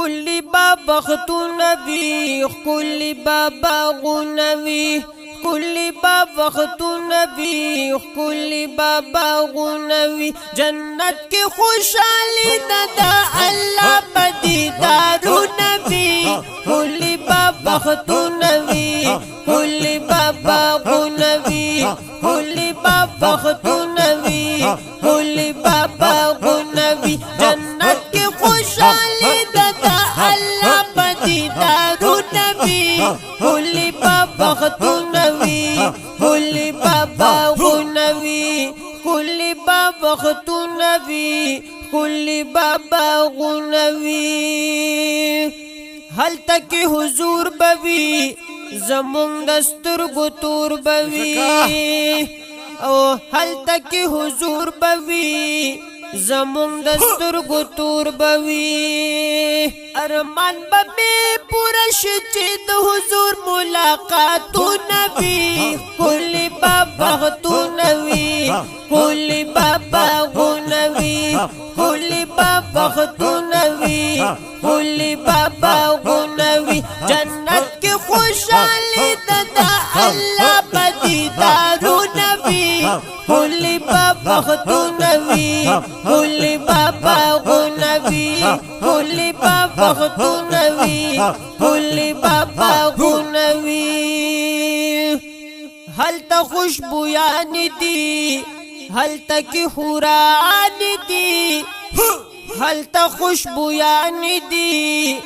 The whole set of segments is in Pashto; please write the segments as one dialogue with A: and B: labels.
A: کلی بابا ختونوی کلی بابا غنوی کلی بابا ختونوی کلی بابا غنوی جنت کی خوشحالی دا اللہ بدیدارو نبی کلی بابا ختونوی کلی بابا غنوی کلی بابا ختونوی کلی بابا غنوی جنت کی خوشحالی دا اللہ بدیدارو نبی کلی بابا ختونوی کلی بابا غنوی کلی بابا ختونوی کلی بابا غنوی حل تک حضور بوی زمون دسترگو تور بوی او حل تک حضور بوی زمون دسترگو تور بوی ارمان بمی پورش چید حضور ملاقاتو نبی کلی بابا ختونوی کلی بابا غنوی کلی بابا ختونوی کلی بابا غنوی جنت کی خوشحالی دا اللہ بدیدارو نبی کلی بابا ختونوی کلی بابا غنوی کلی بابا ختونوی کلی بابا غنوی حل تا خوشبویان دی حل تا کی حوران دی حل تا خوشبویان دی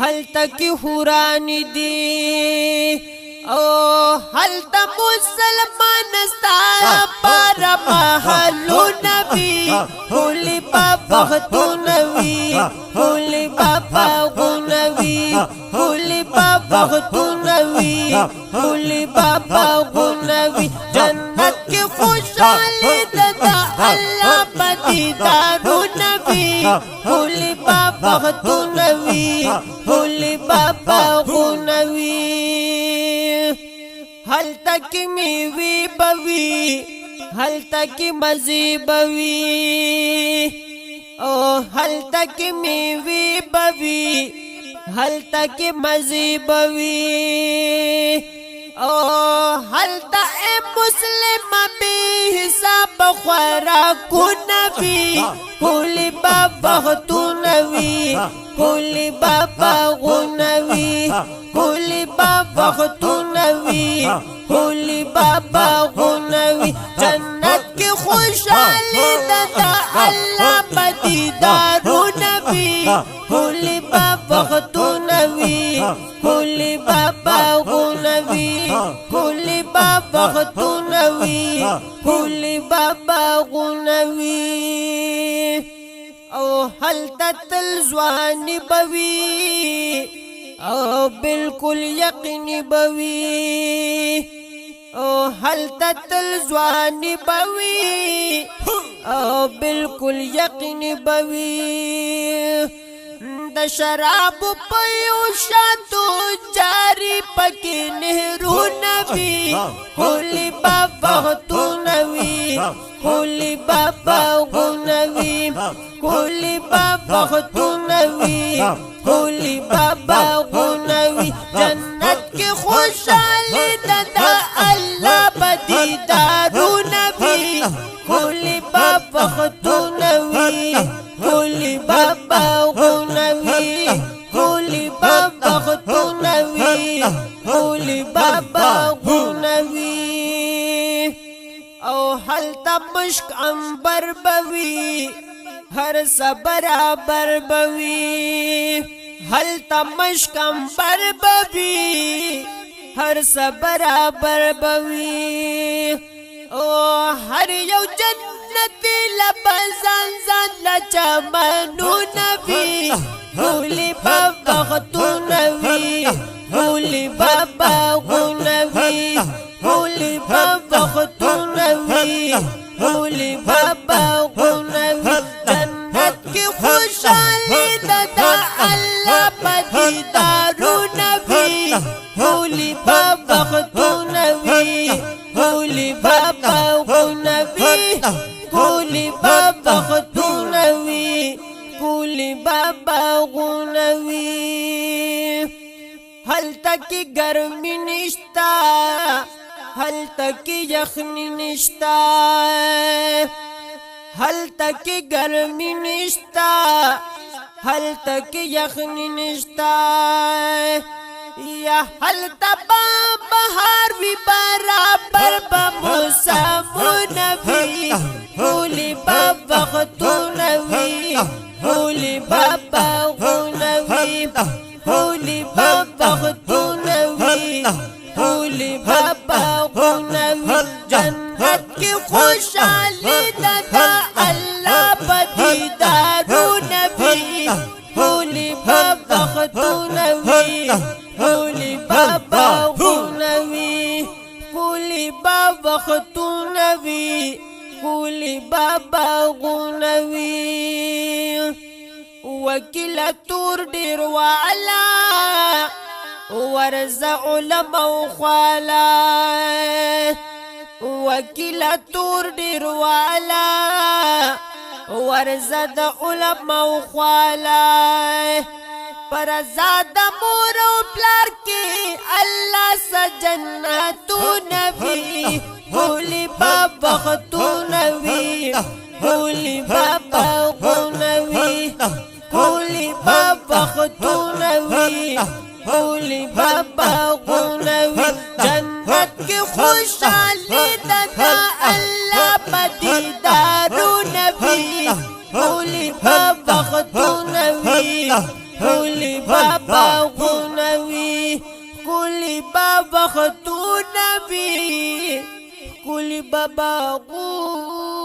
A: حل تا کی حوران دی او حل تا مسلمان ستارا پارا محلو نبی کلی بابا ختونوی کلی بابا غنوی کلی بابا ختونوی کلی بابا غنوی جنت کی خوشحالی دا اللہ بدیدارو نبی کلی بابا ختونوی کلی بابا غنوی حل تک میوی بوی حل تک مزی بوی او حل تک میوی بوی حل تک مزی بوی او حل تک مسلم بی حساب خوراکو نبی کلی بابا ختونوی کلی بابا غنوی کلی بابا ختونوی کلی بابا غنوی جنت کی خوشحالی دا اللہ بدیدارو نبی کلی بابا ختونوی کلی بابا غنوی کلی بابا ختونوی کلی بابا غنوی او حل تتل زوانی بوی او بالکل یقینی بوی او حل تتل زوانی بوی او بالکل یقینی بوی د شراب پیو شاتو جاری پکی نهرو نبی کلی بابا ختونوی کلی بابا غنوی کلی بابا ختونوی کلی بابا غنوی جنت کی خوشحالی دا اللہ بدیدارو نبی کلی بابا ختونوی کلی بابا غنوی کلی بابا ختونوی کلی بابا غنوی او حل تا مشک انبر بوی ہر برابر بوی حل تا مشک انبر بوی ہر برابر بوی او ہر یو جنتی لبزان زان لچمنو نبی کلی بابا ختونوی کلی بابا غنوی کلی بابا ختونوی کلی بابا غنوی جنت کی خوشحالی دا اللہ بدیدارو نبی کلی بابا ختونوی کلی بابا غنوی کلی بابا ختونوی کولی بابا غونوی هلتا کی گرمی نشتا هلتا کی یخنی نشتا هلتا کی گرمی نشتا هلتا کی یخنی نشتا یا هلتا بهار وی برابر بموسمون وی کولی بابا خطونوی کولی بابا غونوی کولی بابا خطونوی کولی بابا غونوی جنت کی خوشحالی دا اللہ بدیدارو نبی کولی بابا خطونوی کولی بابا غونوی کولی بابا خطونوی کولی بابا غونوی وکیل تور ډیر والا ورزه علماء خوالا وکیل تور ډیر والا ورزه د علماء خوالا پر زاد مور او پلار کې الله سجنتو نبی کولی بابا خطونوی کولی بابا غونوی کولی بابا خطونوی کولی بابا غونوی جنت کی خوشحالی دا اللہ بدیدارو نبی کولی بابا خطونوی کولی بابا غونوی کولی بابا خطونوی کولی بابا غونوی